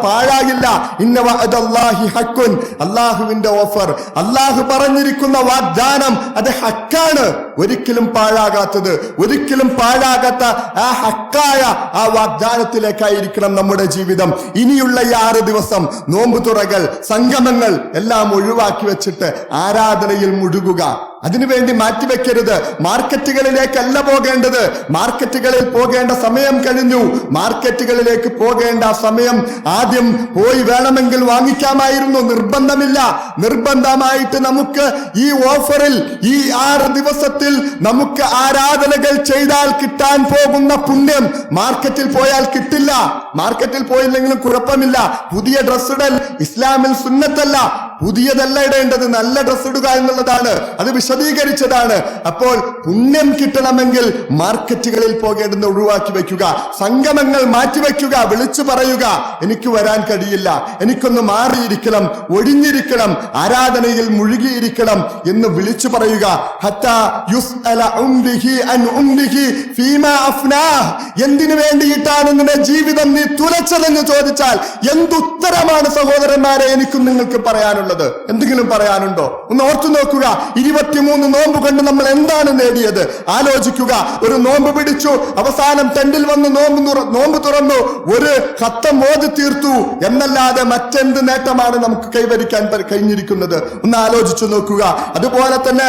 പാഴാകില്ല. ഇന്ന വഅദല്ലാഹി ഹഖ്ഖുൻ, അള്ളാഹുവിന്റെ ഓഫർ, അള്ളാഹു പറഞ്ഞിരിക്കുന്ന വാഗ്ദാനം അത് ഹക്കാണ്, ഒരിക്കലും പാഴാകാത്തത്. ഒരിക്കലും പാഴാകാത്ത ആ ഹക്കായ ആ വാഗ്ദാനത്തിലേക്കായിരിക്കണം നമ്മുടെ ജീവിതം. ഇനിയുള്ള ഈ 6 ദിവസം നോമ്പ് തുറകൾ, സംഗമങ്ങൾ എല്ലാം ഒഴിവാക്കി വെച്ചിട്ട് ആരാധനയിൽ മുഴുകുക. അതിനുവേണ്ടി മാറ്റിവെക്കരുത്. മാർക്കറ്റുകളിലേക്കല്ല പോകേണ്ടത്. മാർക്കറ്റുകളിൽ പോകേണ്ട സമയം കഴിഞ്ഞു. മാർക്കറ്റുകളിലേക്ക് പോകേണ്ട സമയം ആദ്യം പോയി വേണമെങ്കിൽ വാങ്ങിക്കാമായിരുന്നു. നിർബന്ധമായിട്ട് നമുക്ക് ഈ ഓഫറിൽ ഈ 6 ദിവസത്തിൽ നമുക്ക് ആരാധനകൾ ചെയ്താൽ കിട്ടാൻ പോകുന്ന പുണ്യം മാർക്കറ്റിൽ പോയാൽ കിട്ടില്ല. മാർക്കറ്റിൽ പോയില്ലെങ്കിലും കുഴപ്പമില്ല. പുതിയ ഡ്രസ് ഇടൽ ഇസ്ലാമിൽ സുന്നത്തല്ല. പുതിയതല്ല ഇടേണ്ടത്, നല്ല ഡ്രസ് ഇടുക എന്നുള്ളതാണ്. അത് വിശദീകരിച്ചതാണ്. അപ്പോൾ പുണ്യം കിട്ടണമെങ്കിൽ മാർക്കറ്റുകളിൽ പോകേണ്ടത് ഒഴിവാക്കി വെക്കുക. സംഗമങ്ങൾ മാറ്റിവെക്കുക. വിളിച്ചു പറയുക, എനിക്ക് വരാൻ കഴിയില്ല, എനിക്കൊന്ന് മാറിയിരിക്കണം, ഒഴിഞ്ഞിരിക്കണം, ആരാധനയിൽ മുഴുകിയിരിക്കണം എന്ന് വിളിച്ചു പറയുക. ഹത്താ യുസ്അല ഉംരിഹി അൻ ഉംരിഹി ഫീമാ അഫ്നാഹ്, എന്തിനു വേണ്ടിയിട്ടാണ് നിന്റെ ജീവിതം നീ തുലച്ചതെന്ന് ചോദിച്ചാൽ എന്തുത്തരമാണ് സഹോദരന്മാരെ എനിക്കും നിങ്ങൾക്ക് പറയാനുള്ളത്? എന്തെങ്കിലും പറയാനുണ്ടോ? ഒന്ന് ഓർത്തു നോക്കുക. 23 നോമ്പ് കൊണ്ട് നമ്മൾ എന്താണ് നേടിയത്? ആലോചിക്കുക. ഒരു നോമ്പ് പിടിച്ചു, അവസാനം ടെന്റിൽ വന്ന് നോമ്പ് തുറന്നു, ഒരു ഖത്തം ഓതി തീർത്തു എന്നല്ലാതെ മറ്റെന്ത് നേട്ടമാണ് നമുക്ക് കൈവരിക്കാൻ കഴിഞ്ഞിരിക്കുന്നത്? ഒന്ന് ആലോചിച്ചു നോക്കുക. അതുപോലെ തന്നെ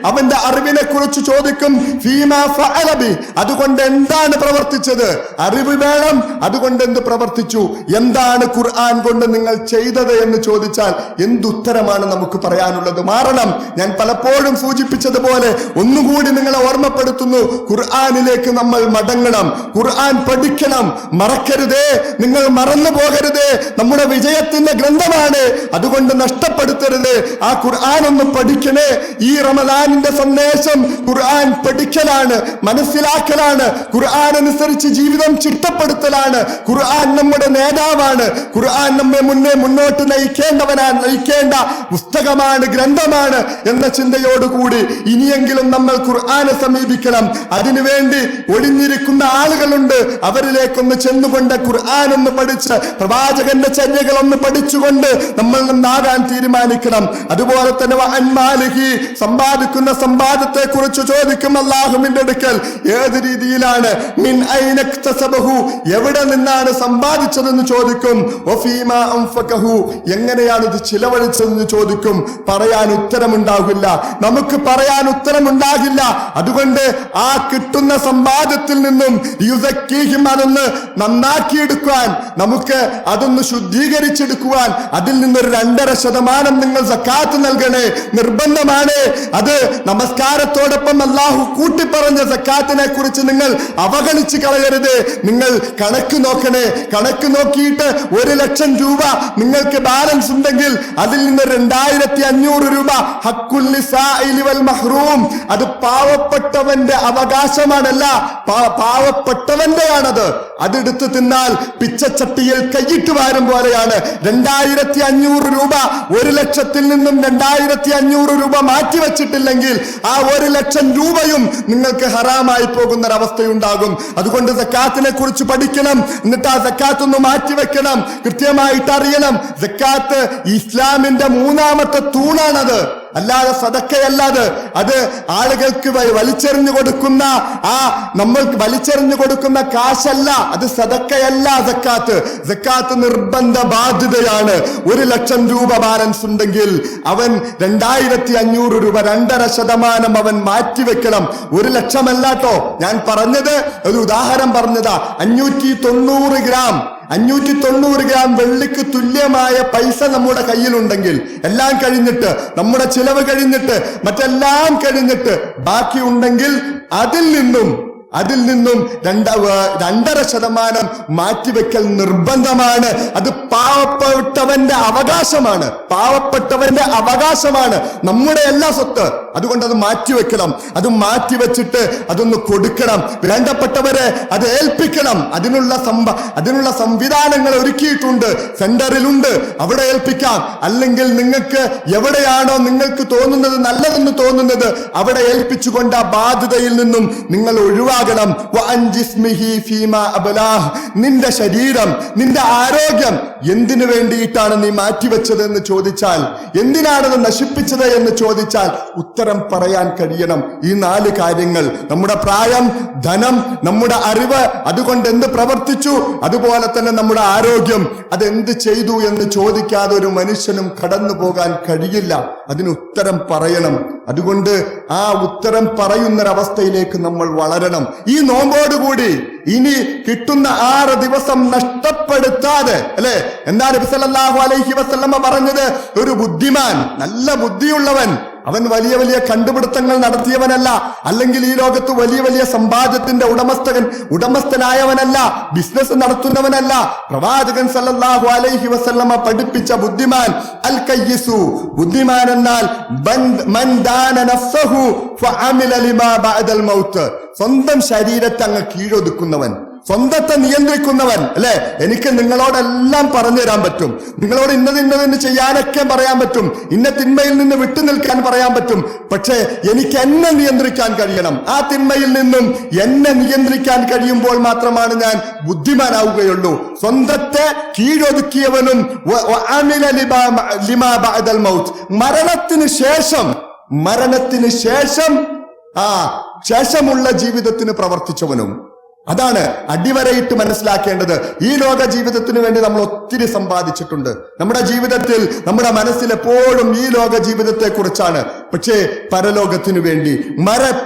അവന്റെ അറിവിനെ കുറിച്ച് ചോദിക്കും. ഫീമാ ഫഅല ബി, അതുകൊണ്ട് എന്താണ് പ്രവർത്തിച്ചത്? അറിവ് വേണം. അതുകൊണ്ട് എന്ത് പ്രവർത്തിച്ചു? എന്താണ് ഖുർആൻ കൊണ്ട് നിങ്ങൾ ചെയ്തത് എന്ന് ചോദിച്ചാൽ എന്തുത്തരമാണ് നമുക്ക് പറയാനുള്ളത്? മാറണം. ഞാൻ പലപ്പോഴും സൂചിപ്പിച്ചതുപോലെ ഒന്നുകൂടി നിങ്ങളെ ഓർമ്മപ്പെടുത്തുന്നു, ഖുർആനിലേക്ക് നമ്മൾ മടങ്ങണം, ഖുർആൻ പഠിക്കണം. മറക്കരുതേ, നിങ്ങൾ മറന്നു പോകരുതേ. നമ്മുടെ വിജയത്തിന്റെ ഗ്രന്ഥമാണ്, അതുകൊണ്ട് നഷ്ടപ്പെടുത്തരുത്. ആ ഖുർആൻ ഒന്ന് പഠിക്കണേ. ഈ റമദാനിന്റെ സന്ദേശം ഖുർആൻ പഠിക്കലാണ്, മനസ്സിലാക്കലാണ്, ഖുർആൻ അനുസരിച്ച് ജീവിതം ചിട്ടപ്പെടുത്തലാണ്. ഖുർആൻ നമ്മുടെ നേതാവാണ്. ഖുർആൻ നമ്മെ മുന്നോട്ട് നയിക്കേണ്ട പുസ്തകമാണ്, ഗ്രന്ഥമാണ് എന്ന ചിന്തയോടുകൂടി ഇനിയെങ്കിലും നമ്മൾ ഖുർആനെ സമീപിക്കണം. അതിനുവേണ്ടി ഒഴിഞ്ഞിരിക്കുന്ന ആളുകളുണ്ട്, അവരിലേക്കൊന്ന് ചെന്നുകൊണ്ട് ഖുർആൻ ഒന്ന് പഠിച്ച് പ്രവാചകന്റെ ചര്യകളൊന്ന് പഠിച്ചുകൊണ്ട് നമ്മൾ നന്നാകാൻ തീരുമാനിക്കണം. അതുപോലെ തന്നെ സമ്പാദിക്കുന്ന സമ്പാദത്തെ കുറിച്ച് ചോദിക്കും അല്ലാഹുവിന്റെ അടുക്കൽ. ഏത് രീതിയിലാണ്? മിൻ ഐന ഇക്തസബഹു, എവിടെ നിന്നാണ് സമ്പാദിച്ചതെന്ന് ചോദിക്കും. വഫീമാ അൻഫഖഹു, എങ്ങനെയാണ് ഇത് ചിലവഴിച്ചതെന്ന് ചോദിക്കും. പറയാൻ ഉത്തരമുണ്ടാകില്ല, നമുക്ക് പറയാൻ ഉത്തരമുണ്ടാകില്ല. അതുകൊണ്ട് ആ കിട്ടുന്ന സമ്പാദ്യത്തിൽ നിന്നും യുസക്കീഹിം, അതൊന്ന് നന്നാക്കിയെടുക്കുവാൻ, നമുക്ക് അതൊന്ന് ശുദ്ധീകരിച്ചെടുക്കുവാൻ അതിൽ നിന്നൊരു 2.5% നിങ്ങൾ സക്കാത്ത് നൽകണേ, നിർബന്ധമാണ്. അത് നമസ്കാരത്തോടൊപ്പം അല്ലാഹു കൂട്ടിപ്പറഞ്ഞ സക്കാത്തിനെ കുറിച്ച് നിങ്ങൾ അവഗണിച്ച് കളയരുത്. നിങ്ങൾ കണക്ക് നോക്കണേ. കണക്ക് നോക്കിയിട്ട് 1 ലക്ഷം രൂപ നിങ്ങൾക്ക് ബാലൻസ് ഉണ്ടെങ്കിൽ അതിൽ നിന്ന് 2500 രൂപ ഹഖ്ഖുൽ ലിസാഇലി വൽ മഹ്റൂം, അത് പാവപ്പെട്ടവന്റെ അവകാശമാണല്ല, പാവപ്പെട്ടവന്റെയാണത്. അതെടുത്ത് തിന്നാൽ പിച്ചച്ചട്ടിയിൽ കൈയിട്ട് വാരും പോലെയാണ്. 2500 രൂപ 1 ലക്ഷത്തിൽ നിന്നും 2500 രൂപ മാറ്റിവെച്ചിട്ടില്ലെങ്കിൽ ആ 1 ലക്ഷം രൂപയും നിങ്ങൾക്ക് ഹറാമായി പോകുന്നൊരവസ്ഥയുണ്ടാകും. അതുകൊണ്ട് സക്കാത്തിനെ കുറിച്ച് പഠിക്കണം. എന്നിട്ട് ആ സക്കാത്ത് ഒന്ന് മാറ്റിവെക്കണം, കൃത്യമായിട്ട് അറിയണം. സക്കാത്ത് ഇസ്ലാമിന്റെ 3ാമത്തെ തൂണാണത്, അല്ലാതെ സദക്കയല്ലാതെ. അത് ആളുകൾക്ക് വലിച്ചെറിഞ്ഞു കൊടുക്കുന്ന നമ്മൾക്ക് വലിച്ചെറിഞ്ഞു കൊടുക്കുന്ന കാശല്ല, അത് സദക്കയല്ല. സക്കാത്ത് നിർബന്ധ ബാധ്യതയാണ്. 1 ലക്ഷം രൂപ ബാലൻസ് ഉണ്ടെങ്കിൽ അവൻ 2500 രൂപ 2.5% അവൻ മാറ്റിവെക്കണം. 1 ലക്ഷമല്ലാട്ടോ ഞാൻ പറഞ്ഞത്, ഒരു ഉദാഹരണം പറഞ്ഞതാ. 590 ഗ്രാം വെള്ളിക്ക് തുല്യമായ പൈസ നമ്മുടെ കയ്യിലുണ്ടെങ്കിൽ, എല്ലാം കഴിഞ്ഞിട്ട്, നമ്മുടെ ചിലവ് കഴിഞ്ഞിട്ട്, മറ്റെല്ലാം കഴിഞ്ഞിട്ട് ബാക്കി ഉണ്ടെങ്കിൽ അതിൽ നിന്നും 2.5% മാറ്റിവെക്കൽ നിർബന്ധമാണ്. അത് പാവപ്പെട്ടവന്റെ അവകാശമാണ്, നമ്മുടെ എല്ലാ സ്വത്ത്. അതുകൊണ്ട് അത് മാറ്റിവെക്കണം. അത് മാറ്റിവെച്ചിട്ട് അതൊന്ന് കൊടുക്കണം. വേണ്ടപ്പെട്ടവരെ അത് ഏൽപ്പിക്കണം. അതിനുള്ള സംവിധാനങ്ങൾ ഒരുക്കിയിട്ടുണ്ട്, സെന്ററിലുണ്ട്, അവിടെ ഏൽപ്പിക്കാം. അല്ലെങ്കിൽ നിങ്ങൾക്ക് എവിടെയാണോ നിങ്ങൾക്ക് തോന്നുന്നത് നല്ലതെന്ന് തോന്നുന്നത് അവിടെ ഏൽപ്പിച്ചുകൊണ്ട് ആ ബാധ്യതയിൽ നിന്നും നിങ്ങൾ ഒഴിവാക്കണം. നിന്റെ ശരീരം, നിന്റെ ആരോഗ്യം എന്തിനു വേണ്ടിയിട്ടാണ് നീ മാറ്റിവെച്ചത് എന്ന് ചോദിച്ചാൽ, എന്തിനാണത് നശിപ്പിച്ചത് എന്ന് ചോദിച്ചാൽ ഉത്തരം പറയാൻ കഴിയണം. ഈ 4 കാര്യങ്ങൾ, നമ്മുടെ പ്രായം, ധനം, നമ്മുടെ അറിവ്, അതുകൊണ്ട് എന്ത് പ്രവർത്തിച്ചു, അതുപോലെ തന്നെ നമ്മുടെ ആരോഗ്യം, അതെന്ത് ചെയ്തു എന്ന് ചോദിക്കാതെ ഒരു മനുഷ്യനും കടന്നു പോകാൻ കഴിയില്ല. അതിന് ഉത്തരം പറയണം. അതുകൊണ്ട് ആ ഉത്തരം പറയുന്നൊരവസ്ഥയിലേക്ക് നമ്മൾ വളരണം. ഈ നോമ്പോടുകൂടി ഇനി കിട്ടുന്ന 6 ദിവസം നഷ്ടപ്പെടുത്താതെ, അല്ലെ? എന്നാൽ നബി സല്ലല്ലാഹു അലൈഹി വസല്ലമ പറഞ്ഞത്, ഒരു ബുദ്ധിമാൻ, നല്ല ബുദ്ധിയുള്ളവൻ, അവൻ വലിയ വലിയ കണ്ടുപിടുത്തങ്ങൾ നടത്തിയവനല്ല, അല്ലെങ്കിൽ ഈ ലോകത്ത് വലിയ വലിയ സമ്പാദ്യത്തിന്റെ ഉടമസ്ഥനായവനല്ല, ബിസിനസ് നടത്തുന്നവനല്ല. പ്രവാചകൻ സല്ലല്ലാഹു അലൈഹി വസല്ലമ പഠിപ്പിച്ച ബുദ്ധിമാൻ അൽ കയ്യിസു, ബുദ്ധിമാൻ എന്നാൽ മൻ ദാന നഫ്സഹു ഫഅമില ലിമാ ബഅദൽ മൗത്ത്, സ്വന്തം ശരീരത്തെ അങ്ങ് കീഴൊതുക്കുന്നവൻ, സ്വന്തത്തെ നിയന്ത്രിക്കുന്നവൻ. അല്ലെ? എനിക്ക് നിങ്ങളോടെല്ലാം പറഞ്ഞു തരാൻ പറ്റും, നിങ്ങളോട് ഇന്നതിന്ന് ചെയ്യാനൊക്കെ പറയാൻ പറ്റും, ഇന്ന തിന്മയിൽ നിന്ന് വിട്ടുനിൽക്കാൻ പറയാൻ പറ്റും. പക്ഷേ എനിക്ക് എന്നെ നിയന്ത്രിക്കാൻ കഴിയണം. ആ തിന്മയിൽ നിന്നും എന്നെ നിയന്ത്രിക്കാൻ കഴിയുമ്പോൾ മാത്രമാണ് ഞാൻ ബുദ്ധിമാനാവുകയുള്ളൂ. സ്വന്തത്തെ കീഴൊതുക്കിയവനും മരണത്തിന് ശേഷമുള്ള ജീവിതത്തിന് പ്രവർത്തിച്ചവനും. അതാണ് അടിവരയിട്ട് മനസ്സിലാക്കേണ്ടത്. ഈ ലോക ജീവിതത്തിന് വേണ്ടി നമ്മൾ ഒത്തിരി സമ്പാദിച്ചിട്ടുണ്ട്. നമ്മുടെ ജീവിതത്തിൽ, നമ്മുടെ മനസ്സിൽ എപ്പോഴും ഈ ലോക ജീവിതത്തെ കുറിച്ചാണ്. പക്ഷേ പരലോകത്തിനു വേണ്ടി,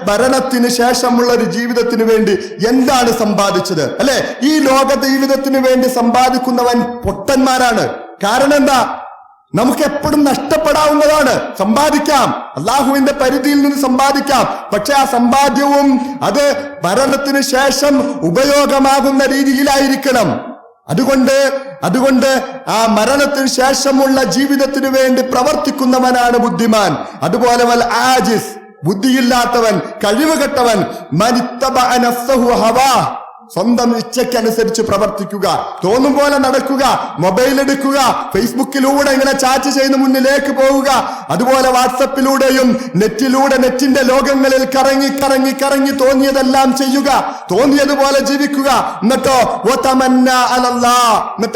മരണത്തിന് ശേഷമുള്ള ഒരു ജീവിതത്തിന് വേണ്ടി എന്താണ് സമ്പാദിച്ചത്? അല്ലെ? ഈ ലോക ജീവിതത്തിന് വേണ്ടി സമ്പാദിക്കുന്നവൻ പൊട്ടന്മാരാണ്. കാരണം എന്താ? നമുക്ക് എപ്പോഴും നഷ്ടപ്പെടാവുന്നതാണ്. സമ്പാദിക്കാം, അള്ളാഹുവിന്റെ പരിധിയിൽ നിന്ന് സമ്പാദിക്കാം, പക്ഷെ ആ സമ്പാദ്യവും അത് മരണത്തിന് ശേഷം ഉപയോഗമാകുന്ന രീതിയിലായിരിക്കണം. അതുകൊണ്ട് ആ മരണത്തിന് ശേഷമുള്ള ജീവിതത്തിന് വേണ്ടി പ്രവർത്തിക്കുന്നവനാണ് ബുദ്ധിമാൻ. അതുപോലെ വൽ ആജിസ്, ബുദ്ധിയില്ലാത്തവൻ, കഴിവുകെട്ടവൻ, മനിത്തബഅ നഫ്സഹു ഹവാ, സ്വന്തം ഇച്ഛയ്ക്കനുസരിച്ച് പ്രവർത്തിക്കുക, തോന്നും പോലെ നടക്കുക, മൊബൈൽ എടുക്കുക, ഫേസ്ബുക്കിലൂടെ ഇങ്ങനെ ചാറ്റ് ചെയ്ത് മുന്നിലേക്ക് പോവുക, അതുപോലെ വാട്സപ്പിലൂടെയും നെറ്റിന്റെ ലോകങ്ങളിൽ കറങ്ങി തോന്നിയതെല്ലാം ചെയ്യുക, തോന്നിയതുപോലെ ജീവിക്കുക. എന്നിട്ട്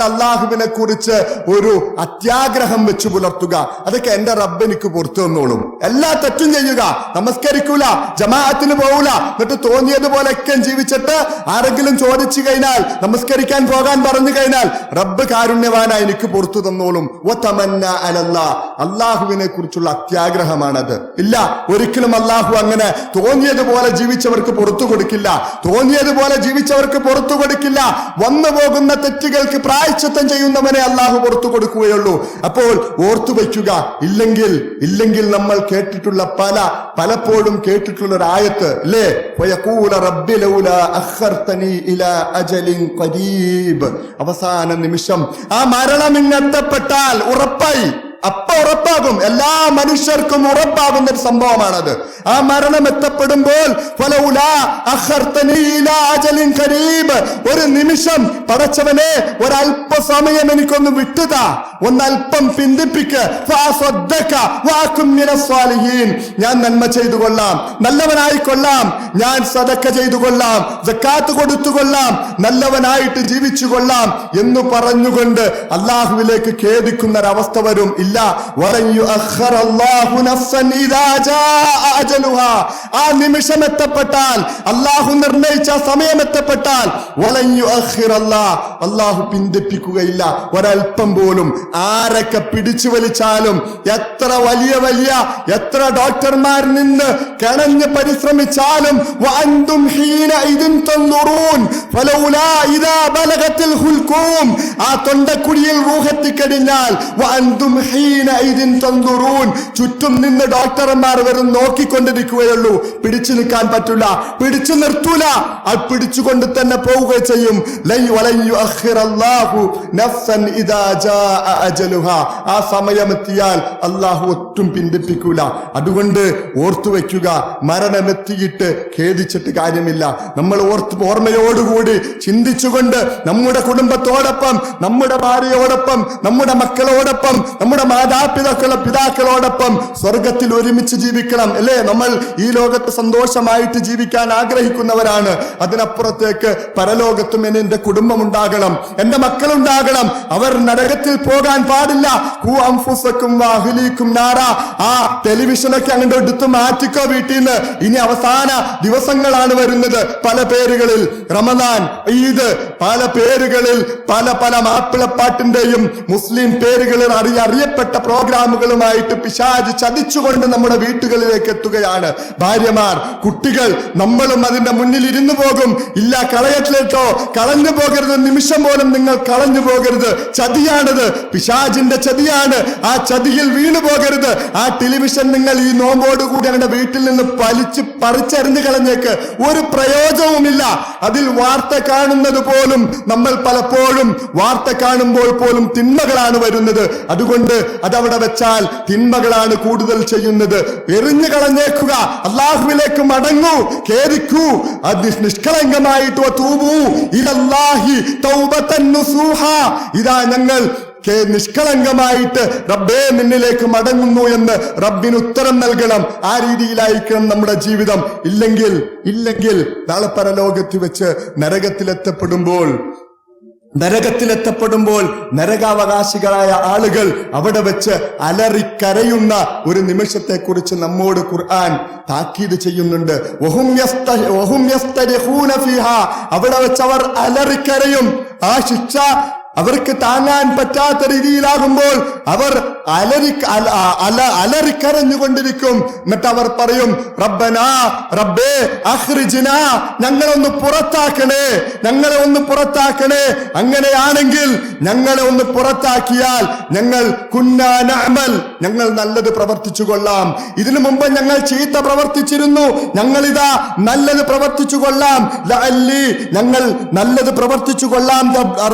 അള്ളാഹുവിനെ കുറിച്ച് ഒരു അത്യാഗ്രഹം വെച്ച് പുലർത്തുക. അതൊക്കെ എന്റെ റബ്ബ് എനിക്ക് പുറത്തു തന്നോളും. എല്ലാ തെറ്റും ചെയ്യുക, നമസ്കരിക്കൂല, ജമാഅത്തിന് പോകൂല, എന്നിട്ട് തോന്നിയതുപോലെയൊക്കെ ജീവിച്ചിട്ട് ആരെങ്കിലും ചോദിച്ചു കഴിഞ്ഞാൽ, നമസ്കരിക്കാൻ പോകാൻ പറഞ്ഞു കഴിഞ്ഞാൽ, റബ്ബ് കാരുണ്യവാനായി എനിക്ക് പുറത്തു തന്നോളും. അള്ളാഹുവിനെ കുറിച്ചുള്ള അത്യാഗ്രഹമാണത്. ഇല്ല, ഒരിക്കലും അള്ളാഹു അങ്ങനെ തോന്നിയതുപോലെ ജീവിച്ചവർക്ക് പുറത്തു കൊടുക്കില്ല. വന്നു പോകുന്ന തെറ്റുകൾക്ക് പ്രായശ്ചിത്തം ചെയ്യുന്നവനെ അള്ളാഹു പുറത്തു കൊടുക്കുകയുള്ളൂ. അപ്പോൾ ഓർത്തു വയ്ക്കുക. ഇല്ലെങ്കിൽ നമ്മൾ കേട്ടിട്ടുള്ള പലപ്പോഴും കേട്ടിട്ടുള്ള ഒരു ആയത്ത് അല്ലേ, അവസാന നിമിഷം ആ മരണം ഇങ്ങെത്തപ്പെട്ടാൽ ഉറപ്പാകും, എല്ലാ മനുഷ്യർക്കും ഉറപ്പാകുന്ന ഒരു സംഭവമാണത്. ആ മരണം എത്തപ്പെടുമ്പോൾ ഒരു നിമിഷം, പടച്ചവനെ ഒരല്പസമയം എനിക്കൊന്ന് വിട്ടുതാ, ഒന്നല്പം പിന്തിപ്പിക്ക്, ഞാൻ നന്മ ചെയ്തു കൊള്ളാം, നല്ലവനായിക്കൊള്ളാം, ഞാൻ സദക്ക ചെയ്തു കൊള്ളാം, സക്കാത്ത് കൊടുത്തുകൊള്ളാം, നല്ലവനായിട്ട് ജീവിച്ചു കൊള്ളാം എന്ന് പറഞ്ഞുകൊണ്ട് അള്ളാഹുവിലേക്ക് ഖേദിക്കുന്ന ഒരവസ്ഥ വരും. ആ നിമിഷം എത്തപ്പെട്ടാൽ, അള്ളാഹു നിർണയിച്ച സമയം എത്തപ്പെട്ടാൽ അള്ളാഹു പിന്തിപ്പിക്കുകയില്ല ഒരൽപ്പം പോലും. ആരൊക്കെ പിടിച്ചു വലിച്ചാലും, എത്ര ഡോക്ടർമാർ നിന്ന് കിണഞ്ഞ് പരിശ്രമിച്ചാലും, ആ തൊണ്ടക്കുടിയിൽ റൂഹെത്തിക്കഴിഞ്ഞാൽ ചുറ്റും നിന്ന് ഡോക്ടർമാർ വരും നോക്കിക്കൊണ്ടിരിക്കുകയുള്ളൂ. പിടിച്ചു നിൽക്കാൻ പറ്റില്ല, പിടിച്ചു നിർത്തൂല, അത് പിടിച്ചുകൊണ്ട് തന്നെ പോവുക ചെയ്യും. ആ സമയമെത്തിയാൽ അള്ളാഹു ഒട്ടും പിന്തിപ്പിക്കൂല. അതുകൊണ്ട് ഓർത്തു വയ്ക്കുക, മരണമെത്തിയിട്ട് ഖേദിച്ചിട്ട് കാര്യമില്ല. നമ്മൾ ഓർമ്മയോടുകൂടി ചിന്തിച്ചുകൊണ്ട് നമ്മുടെ കുടുംബത്തോടൊപ്പം, നമ്മുടെ ഭാര്യയോടൊപ്പം, നമ്മുടെ മക്കളോടൊപ്പം, നമ്മുടെ പിതാക്കളോടൊപ്പം സ്വർഗത്തിൽ ഒരുമിച്ച് ജീവിക്കണം അല്ലേ? നമ്മൾ ഈ ലോകത്ത് സന്തോഷമായിട്ട് ജീവിക്കാൻ ആഗ്രഹിക്കുന്നവരാണ്. അതിനപ്പുറത്തേക്ക് പരലോകത്തും എന്റെ കുടുംബം ഉണ്ടാകണം, എന്റെ മക്കളുണ്ടാകണം. അവർ നരകത്തിൽ പോകാൻ പാടില്ല. ആ ടെലിവിഷനൊക്കെ അങ്ങോട്ട് എടുത്ത് മാറ്റിക്കോ വീട്ടിൽ നിന്ന്. ഇനി അവസാന ദിവസങ്ങളാണ് വരുന്നത്. പല പേരുകളിൽ റമദാൻ, ഈദ്, പല പേരുകളിൽ പല മാപ്പിളപ്പാട്ടിന്റെയും മുസ്ലിം പേരുകളിൽ അറിയപ്പെട്ട പ്രോഗ്രാമുകളുമായിട്ട് പിശാച് ചതിച്ചുകൊണ്ട് നമ്മുടെ വീട്ടുകളിലേക്ക് എത്തുകയാണ്. ഭാര്യമാർ, കുട്ടികൾ, നമ്മളും അതിന്റെ മുന്നിൽ ഇരുന്നു പോകും. ഇല്ല, കളയത്തിലേട്ടോ, കളഞ്ഞു പോകരുത്, നിമിഷം പോലും നിങ്ങൾ കളഞ്ഞു പോകരുത്. ചതിയാണത്, പിശാചിന്റെ ചതിയാണ്. ആ ചതിയിൽ വീണു പോകരുത്. ആ ടെലിവിഷൻ നിങ്ങൾ ഈ നോമ്പോടുകൂടി അവരുടെ വീട്ടിൽ നിന്ന് പറിച്ചെറിഞ്ഞു കളഞ്ഞേക്ക്. ഒരു പ്രയോജനവുമില്ല. അതിൽ വാർത്ത കാണുന്നത് പോലും, നമ്മൾ പലപ്പോഴും വാർത്ത കാണുമ്പോൾ പോലും തിന്മകളാണ് വരുന്നത്. അതുകൊണ്ട് അതവിടെ വെച്ചാൽ തിന്മകളാണ് കൂടുതൽ ചെയ്യുന്നത്. എറിഞ്ഞു കളഞ്ഞേക്കുക. അള്ളാഹുവിലേക്ക് മടങ്ങൂ, ഖേദിക്കൂ, അത് നിഷ്കളങ്കമായിട്ട് ഇതാ ഞങ്ങൾ നിഷ്കളങ്കമായിട്ട് റബ്ബേ നിന്നിലേക്ക് മടങ്ങുന്നു എന്ന് റബ്ബിന് ഉത്തരം നൽകണം. ആ രീതിയിലായിരിക്കണം നമ്മുടെ ജീവിതം. ഇല്ലെങ്കിൽ നാളെ പരലോകത്ത് വെച്ച് നരകത്തിലെത്തപ്പെടുമ്പോൾ നരകാവകാശികളായ ആളുകൾ അവിടെ വെച്ച് അലറിക്കരയുന്ന ഒരു നിമിഷത്തെ കുറിച്ച് നമ്മോട് ഖുർആൻ താക്കീത് ചെയ്യുന്നുണ്ട്. അവിടെ വെച്ച് അവർ അലറിക്കരയും. ആ ശിക്ഷ അവർക്ക് താങ്ങാൻ പറ്റാത്ത രീതിയിലാകുമ്പോൾ അവർ അലറിക്കരഞ്ഞുകൊണ്ടിരിക്കും. എന്നിട്ട് അവർ പറയും, റബ്ബനാ റബ്ബേ അഖ്രിജ്നാ, ഞങ്ങളെ ഒന്ന് പുറത്താക്കണേ. അങ്ങനെയാണെങ്കിൽ ഞങ്ങളെ ഒന്ന് പുറത്താക്കിയാൽ ഞങ്ങൾ കുന്നാ നഅമൽ, ഞങ്ങൾ നല്ലത് പ്രവർത്തിച്ചു കൊള്ളാം. ഇതിനു മുമ്പ് ഞങ്ങൾ ചീത്ത പ്രവർത്തിച്ചിരുന്നു, ഞങ്ങളിതാ നല്ലത് പ്രവർത്തിച്ചു കൊള്ളാം. ലഅല്ലി, ഞങ്ങൾ നല്ലത് പ്രവർത്തിച്ചു കൊള്ളാം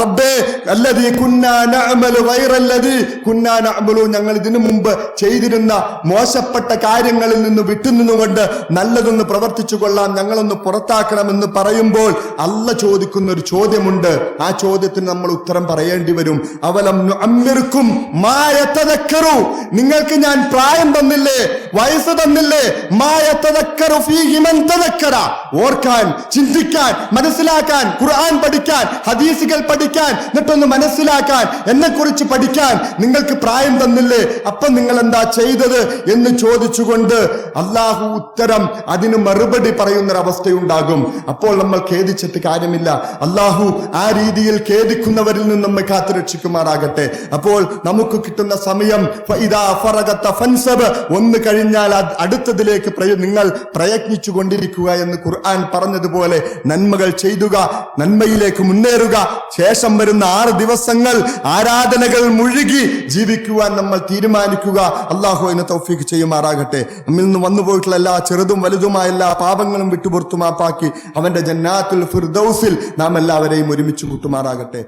റബ്ബേ. അല്ലദീ കുന്നാ നഅമലു ഗൈറല്ലദീ കുന്നാ നഅമലു, ഞങ്ങൾ ഇതിനു മുമ്പ് ചെയ്തിരുന്ന മോശപ്പെട്ട കാര്യങ്ങളിൽ നിന്ന് വിട്ടുനിന്നുകൊണ്ട് നല്ലതൊന്ന് പ്രവർത്തിച്ചു കൊള്ളാം, ഞങ്ങളൊന്ന് പുറത്താക്കണമെന്ന് പറയുമ്പോൾ അല്ല ചോദിക്കുന്ന ഒരു ചോദ്യമുണ്ട്. ആ ചോദ്യത്തിന് നമ്മൾ ഉത്തരം പറയേണ്ടി വരും. അവലം നുഅമ്മിർക്കും മാ യതദക്കറു, നിങ്ങൾക്ക് ഞാൻ പ്രായം തന്നില്ലേ, വയസ്സ് തന്നില്ലേ? മാ യതദക്കറു ഫീഹി മൻ തദക്കറ, ഓർക്കാൻ, ചിന്തിക്കാൻ, മനസ്സിലാക്കാൻ, ഖുർആൻ പഠിക്കാൻ, ഹദീസുകൾ പഠിക്കാൻ, എന്നിട്ടൊന്ന് മനസ്സിലാക്കാൻ, എന്നെ കുറിച്ച് പഠിക്കാൻ നിങ്ങൾക്ക് പ്രായം തന്നില്ലേ? അപ്പം നിങ്ങൾ എന്താ ചെയ്തത് എന്ന് ചോദിച്ചുകൊണ്ട് അള്ളാഹു ഉത്തരം, അതിന് മറുപടി പറയുന്നൊരവസ്ഥയുണ്ടാകും. അപ്പോൾ നമ്മൾ ഖേദിച്ചിട്ട് കാര്യമില്ല. അള്ളാഹു ആ രീതിയിൽ ഖേദിക്കുന്നവരിൽ നിന്ന് നമ്മെ കാത്തുരക്ഷിക്കുമാറാകട്ടെ. അപ്പോൾ നമുക്ക് കിട്ടുന്ന സമയം ഒന്ന് കഴിഞ്ഞാൽ അടുത്തതിലേക്ക് നിങ്ങൾ പ്രയത്നിച്ചു കൊണ്ടിരിക്കുക എന്ന് ഖുർആൻ പറഞ്ഞതുപോലെ നന്മകൾ ചെയ്യുക, നന്മയിലേക്ക് മുന്നേറുക. ശേഷം വരുന്ന 6 ദിവസങ്ങൾ ആരാധനകൾ മുഴുകി ജീവിക്കുവാൻ നമ്മൾ തീരുമാനിക്കുക. അള്ളാഹു അതിനെ തൗഫീഖ് ചെയ്യുമാറാകട്ടെ. നമ്മിൽ നിന്ന് വന്നുപോയിട്ടുള്ള എല്ലാ ചെറുതും വലുതുമായ എല്ലാ പാപങ്ങളും വിട്ടുപുറത്തുമാപ്പാക്കി അവന്റെ ജന്നാത്തുൽ ഫിർദൗസിൽ നാം എല്ലാവരെയും ഒരുമിച്ച് കൂട്ടുമാറാകട്ടെ.